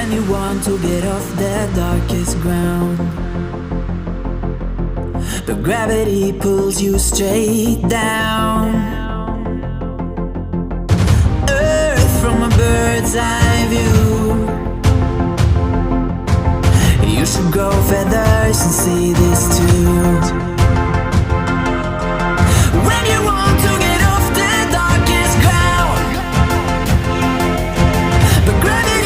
when you want to get off the darkest ground, but gravity pulls you straight down. Earth from a bird's eye view. You should grow feathers and see this too.